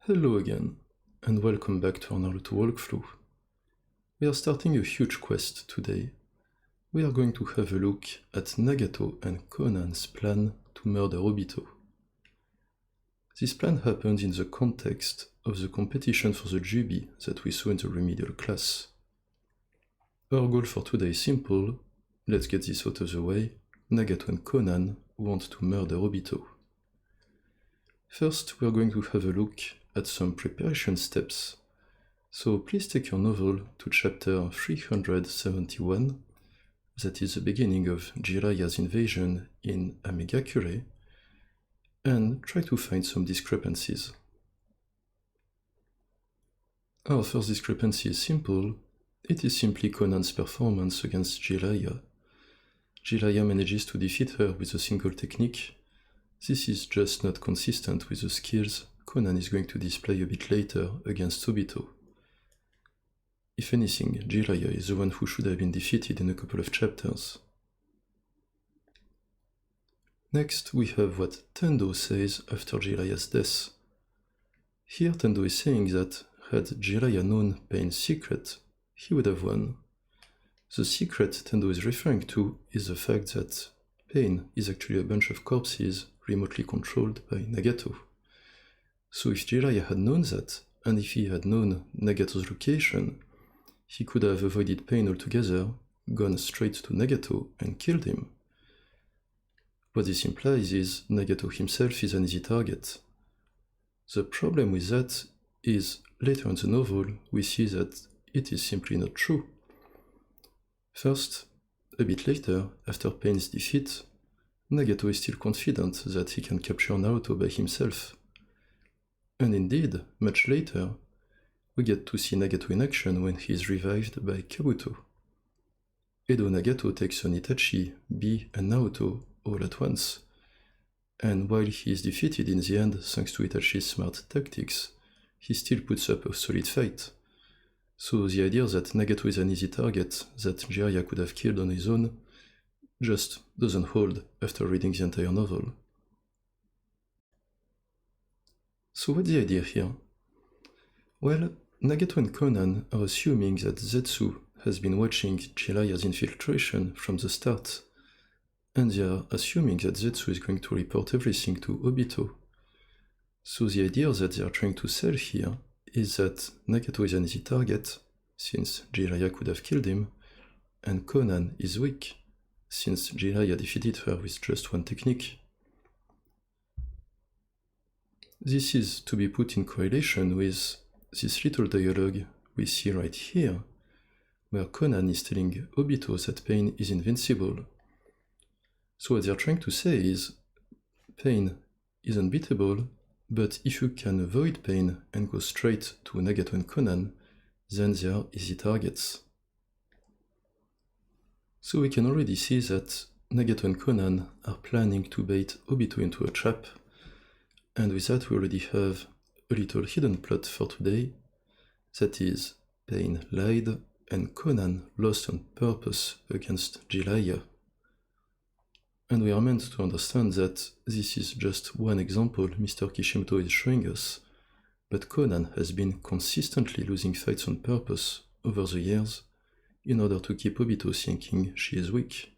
Hello again, and welcome back to our Naruto walkthrough. We are starting a huge quest today. We are going to have a look at Nagato and Konan's plan to murder Obito. This plan happened in the context of the competition for the Kyūbi that we saw in the remedial class. Our goal for today is simple. Let's get this out of the way. Nagato and Konan want to murder Obito. First, we are going to have a look at some preparation steps. So please take your novel to chapter 371, that is the beginning of Jiraiya's invasion in Amegakure, and try to find some discrepancies. Our first discrepancy is simple. It is simply Konan's performance against Jiraiya. Jiraiya manages to defeat her with a single technique. This is just not consistent with the skills Konan is going to display a bit later against Obito. If anything, Jiraiya is the one who should have been defeated in a couple of chapters. Next, we have what Tendo says after Jiraiya's death. Here Tendo is saying that had Jiraiya known Pain's secret, he would have won. The secret Tendo is referring to is the fact that Pain is actually a bunch of corpses remotely controlled by Nagato. So if Jiraiya had known that, and if he had known Nagato's location, he could have avoided Pain altogether, gone straight to Nagato and killed him. What this implies is Nagato himself is an easy target. The problem with that is, later in the novel, we see that it is simply not true. First, a bit later, after Pain's defeat, Nagato is still confident that he can capture Naruto by himself. And indeed, much later, we get to see Nagato in action when he is revived by Kabuto. Edo Nagato takes on Itachi, Bi, and Naruto all at once, and while he is defeated in the end thanks to Itachi's smart tactics, he still puts up a solid fight. So the idea that Nagato is an easy target that Jiraiya could have killed on his own just doesn't hold after reading the entire novel. So what's the idea here? Well, Nagato and Konan are assuming that Zetsu has been watching Jiraiya's infiltration from the start, and they are assuming that Zetsu is going to report everything to Obito. So the idea that they are trying to sell here is that Nagato is an easy target, since Jiraiya could have killed him, and Konan is weak, since Jiraiya defeated her with just one technique. This is to be put in correlation with this little dialogue we see right here, where Konan is telling Obito that Pain is invincible. So what they're trying to say is, Pain is unbeatable, but if you can avoid Pain and go straight to Nagato and Konan, then they are easy targets. So we can already see that Nagato and Konan are planning to bait Obito into a trap, and with that we already have a little hidden plot for today, that is, Pain lied and Konan lost on purpose against Jiraiya. And we are meant to understand that this is just one example Mr. Kishimoto is showing us, but Konan has been consistently losing fights on purpose over the years in order to keep Obito thinking she is weak.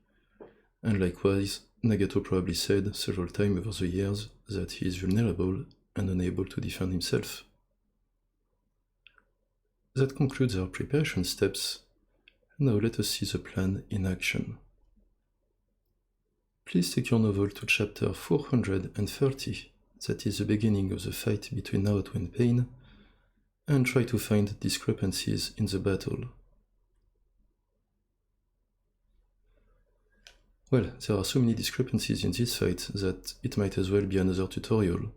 And likewise, Nagato probably said several times over the years that he is vulnerable and unable to defend himself. That concludes our preparation steps. Now let us see the plan in action. Please take your novel to chapter 430, that is the beginning of the fight between Naruto and Pain, and try to find discrepancies in the battle. Well, there are so many discrepancies in this fight that it might as well be another tutorial.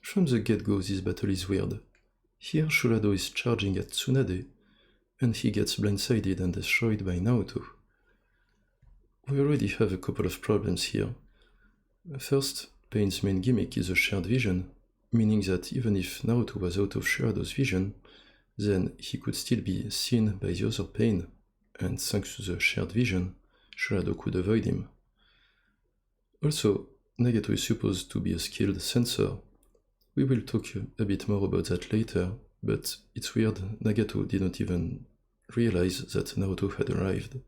From the get-go, this battle is weird. Here Shurado is charging at Tsunade, and he gets blindsided and destroyed by Naruto. We already have a couple of problems here. First, Pain's main gimmick is a shared vision, meaning that even if Naruto was out of Shurado's vision, then he could still be seen by the other Pain, and thanks to the shared vision, Shurado could avoid him. Also, Nagato is supposed to be a skilled sensor, We will talk a bit more about that later, but it's weird Nagato didn't even realize that Naruto had arrived.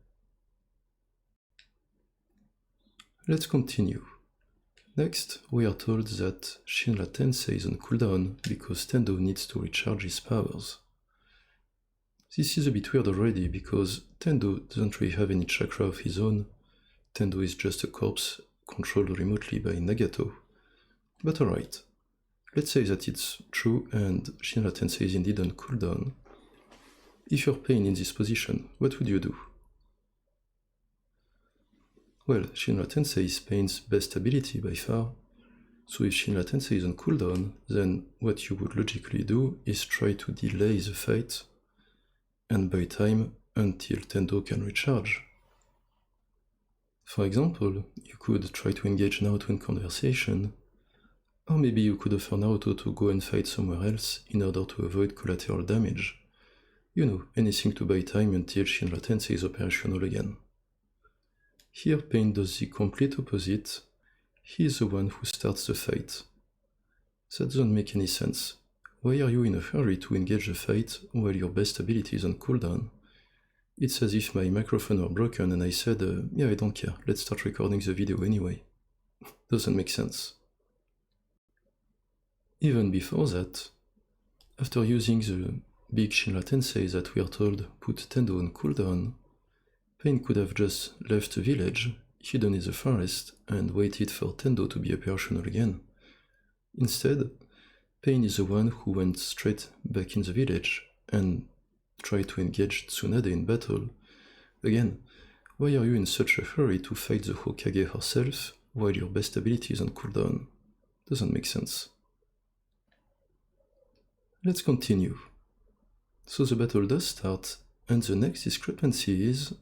Let's continue. Next, we are told that Shinra Tensei is on cooldown because Tendo needs to recharge his powers. This is a bit weird already because Tendo doesn't really have any chakra of his own. Tendo is just a corpse controlled remotely by Nagato. But alright, let's say that it's true and Shinra Tensei is indeed on cooldown. If you're Pain in this position, what would you do? Well, Shinra Tensei is Pain's best ability by far, so if Shinra Tensei is on cooldown, then what you would logically do is try to delay the fight and buy time until Tendo can recharge. For example, you could try to engage Naruto in conversation, or maybe you could offer Naruto to go and fight somewhere else in order to avoid collateral damage. You know, anything to buy time until Shinra Tensei is operational again. Here Pain does the complete opposite. He is the one who starts the fight. That doesn't make any sense. Why are you in a hurry to engage the fight while your best ability is on cooldown? It's as if my microphone were broken and I said, yeah, I don't care, let's start recording the video anyway. Doesn't make sense. Even before that, after using the big Shinra Tensei that we are told put Tendo on cooldown, Pain could have just left the village, hidden in the forest, and waited for Tendo to be operational again. Instead, Pain is the one who went straight back in the village and tried to engage Tsunade in battle. Again, why are you in such a hurry to fight the Hokage herself while your best ability is on cooldown? Doesn't make sense. Let's continue. So the battle does start, and the next discrepancy is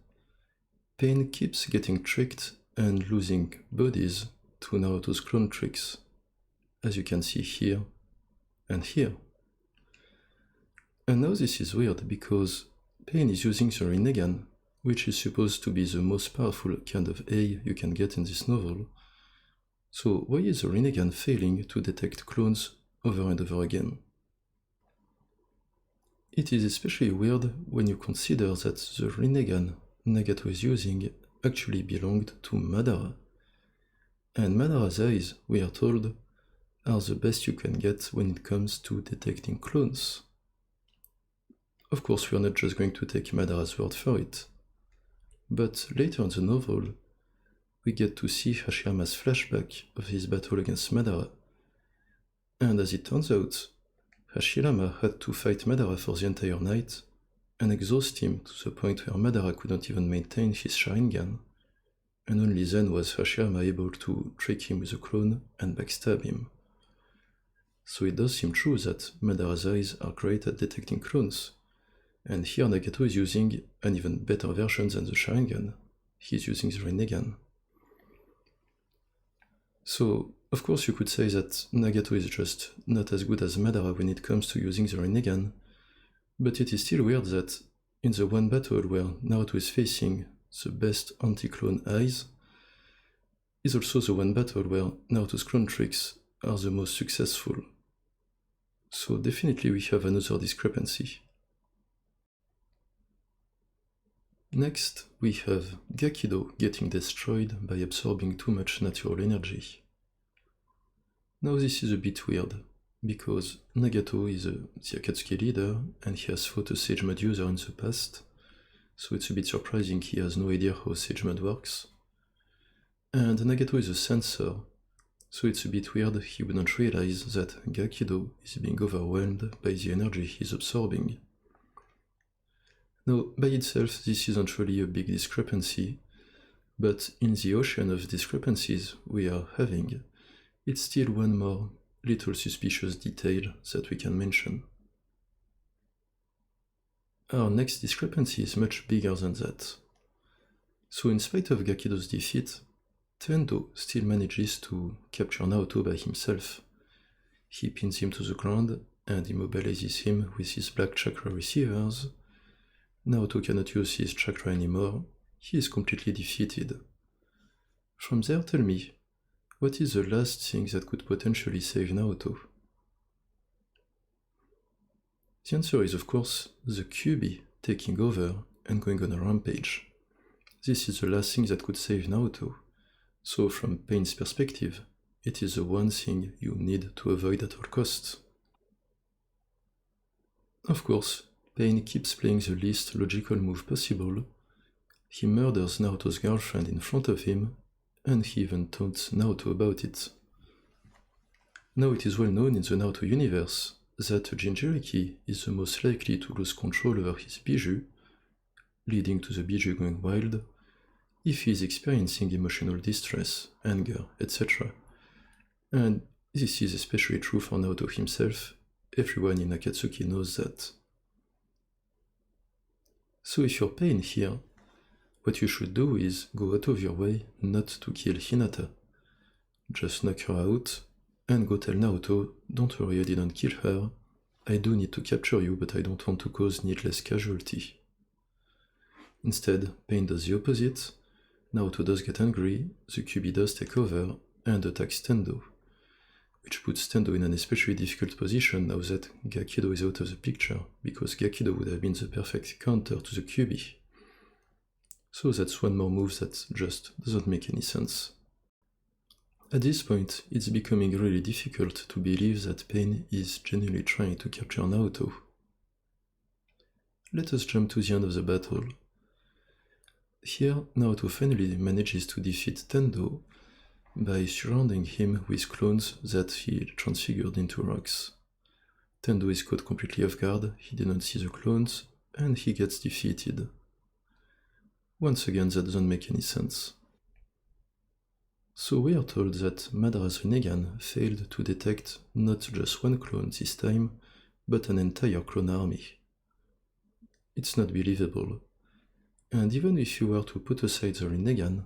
Pain keeps getting tricked and losing bodies to Naruto's clone tricks, as you can see here and here. And now this is weird because Pain is using the Rinnegan, which is supposed to be the most powerful kind of A you can get in this novel. So why is the Rinnegan failing to detect clones over and over again? It is especially weird when you consider that the Rinnegan Nagato is using actually belonged to Madara. And Madara's eyes, we are told, are the best you can get when it comes to detecting clones. Of course, we are not just going to take Madara's word for it. But later in the novel, we get to see Hashirama's flashback of his battle against Madara. And as it turns out, Hashirama had to fight Madara for the entire night and exhaust him to the point where Madara couldn't even maintain his Sharingan, and only then was Hashirama able to trick him with a clone and backstab him. So it does seem true that Madara's eyes are great at detecting clones, and here Nagato is using an even better version than the Sharingan. He's using the Rinnegan. So, of course you could say that Nagato is just not as good as Madara when it comes to using the Rinnegan, but it is still weird that in the one battle where Naruto is facing the best anti-clone eyes, is also the one battle where Naruto's clone tricks are the most successful. So definitely we have another discrepancy. Next, we have Gakidō getting destroyed by absorbing too much natural energy. Now this is a bit weird, because Nagato is the Akatsuki leader and he has fought a Sage Mode user in the past, so it's a bit surprising he has no idea how Sage Mode works. And Nagato is a sensor, so it's a bit weird he wouldn't realize that Gakidō is being overwhelmed by the energy he's absorbing. Now, by itself this isn't really a big discrepancy, but in the ocean of discrepancies we are having, it's still one more little suspicious detail that we can mention. Our next discrepancy is much bigger than that. So in spite of Gakidō's defeat, Tendo still manages to capture Naruto by himself. He pins him to the ground and immobilizes him with his black chakra receivers. Naruto cannot use his chakra anymore, he is completely defeated. From there, tell me, what is the last thing that could potentially save Naruto? The answer is, of course, the Kyūbi taking over and going on a rampage. This is the last thing that could save Naruto, so from Pain's perspective, it is the one thing you need to avoid at all costs. Of course, Pain keeps playing the least logical move possible. He murders Naruto's girlfriend in front of him, and he even taunts Naruto about it. Now it is well known in the Naruto universe that Jinchuriki is the most likely to lose control over his Biju, leading to the Biju going wild, if he is experiencing emotional distress, anger, etc. And this is especially true for Naruto himself. Everyone in Akatsuki knows that. So if you're Pain here, what you should do is go out of your way not to kill Hinata. Just knock her out and go tell Naruto, don't worry, I didn't kill her. I do need to capture you, but I don't want to cause needless casualty. Instead, Pain does the opposite. Naruto does get angry, the Kyūbi does take over and attacks Tendo, which puts Tendo in an especially difficult position now that Gakidō is out of the picture, because Gakidō would have been the perfect counter to the Kyūbi. So that's one more move that just doesn't make any sense. At this point, it's becoming really difficult to believe that Pain is genuinely trying to capture Naruto. Let us jump to the end of the battle. Here, Naruto finally manages to defeat Tendo by surrounding him with clones that he transfigured into rocks. Tendo is caught completely off guard, he didn't see the clones, and he gets defeated. Once again, that doesn't make any sense. So we are told that Madara's Rinnegan failed to detect not just one clone this time, but an entire clone army. It's not believable. And even if you were to put aside the Rinnegan,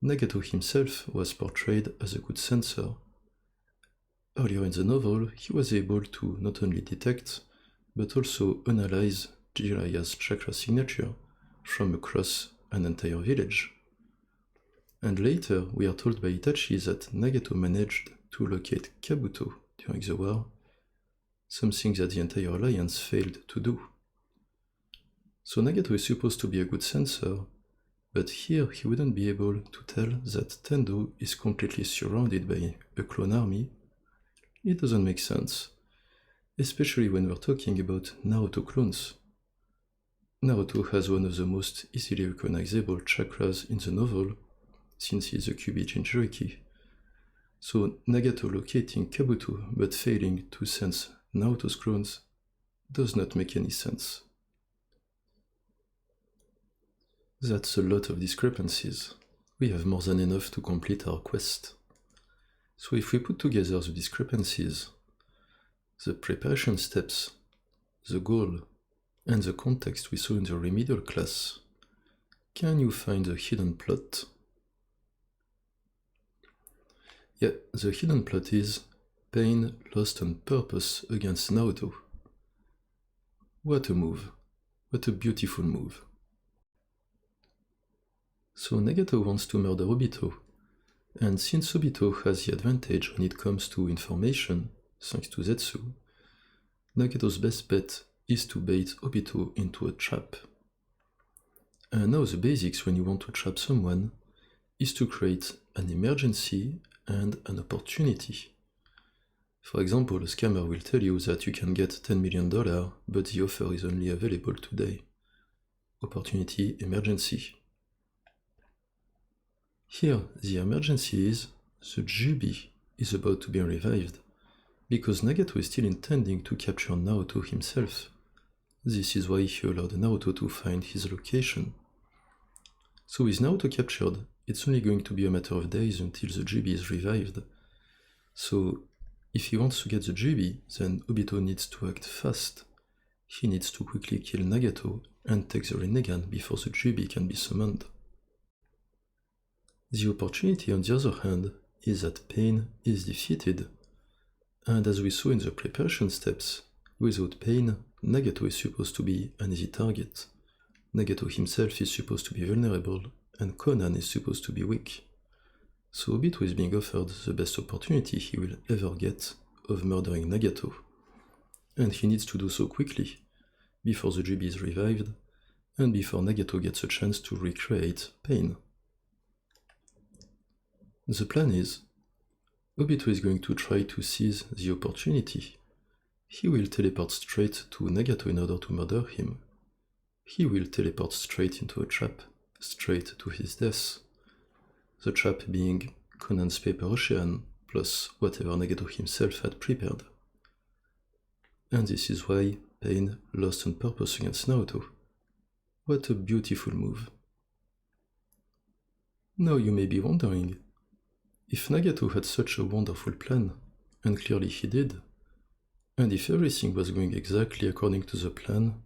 Nagato himself was portrayed as a good sensor. Earlier in the novel, he was able to not only detect, but also analyze Jiraiya's chakra signature from across an entire village. And later, we are told by Itachi that Nagato managed to locate Kabuto during the war, something that the entire alliance failed to do. So Nagato is supposed to be a good sensor, but here he wouldn't be able to tell that Tendo is completely surrounded by a clone army. It doesn't make sense, especially when we're talking about Naruto clones. Naruto has one of the most easily recognizable chakras in the novel, since he is a Kyūbi Jinchuriki. So Nagato locating Kabuto but failing to sense Naruto's clones does not make any sense. That's a lot of discrepancies. We have more than enough to complete our quest. So if we put together the discrepancies, the preparation steps, the goal, and the context we saw in the remedial class, can you find the hidden plot? Yeah, the hidden plot is Pain lost on purpose against Naruto. What a move. What a beautiful move. So Nagato wants to murder Obito, and since Obito has the advantage when it comes to information, thanks to Zetsu, Nagato's best bet is to bait Obito into a trap. And now the basics when you want to trap someone is to create an emergency and an opportunity. For example, a scammer will tell you that you can get $10 million, but the offer is only available today. Opportunity, emergency. Here, the emergency is the Kyūbi is about to be revived, because Nagato is still intending to capture Naruto himself. This is why he allowed Naruto to find his location. So with Naruto captured, it's only going to be a matter of days until the Kyūbi is revived. So if he wants to get the Kyūbi, then Obito needs to act fast. He needs to quickly kill Nagato and take the Rinnegan before the Kyūbi can be summoned. The opportunity, on the other hand, is that Pain is defeated, and as we saw in the preparation steps, without Pain, Nagato is supposed to be an easy target. Nagato himself is supposed to be vulnerable, and Konan is supposed to be weak. So Obito is being offered the best opportunity he will ever get of murdering Nagato. and he needs to do so quickly, before the Kyūbi is revived, and before Nagato gets a chance to recreate pain. The plan is, Obito is going to try to seize the opportunity. He will teleport straight to Nagato in order to murder him. He will teleport straight into a trap, straight to his death. The trap being Konan's paper ocean, plus whatever Nagato himself had prepared. And this is why Pain lost on purpose against Naruto. What a beautiful move. Now you may be wondering, if Nagato had such a wonderful plan, and clearly he did, and if everything was going exactly according to the plan,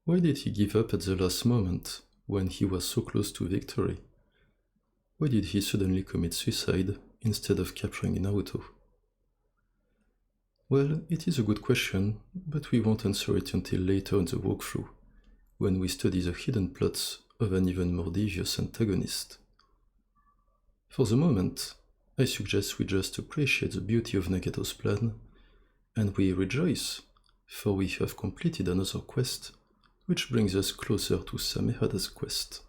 why did he give up at the last moment when he was so close to victory? Why did he suddenly commit suicide instead of capturing Naruto? Well, it is a good question, but we won't answer it until later in the walkthrough, when we study the hidden plots of an even more devious antagonist. For the moment, I suggest we just appreciate the beauty of Nagato's plan, and we rejoice, for we have completed another quest, which brings us closer to Samehada's quest.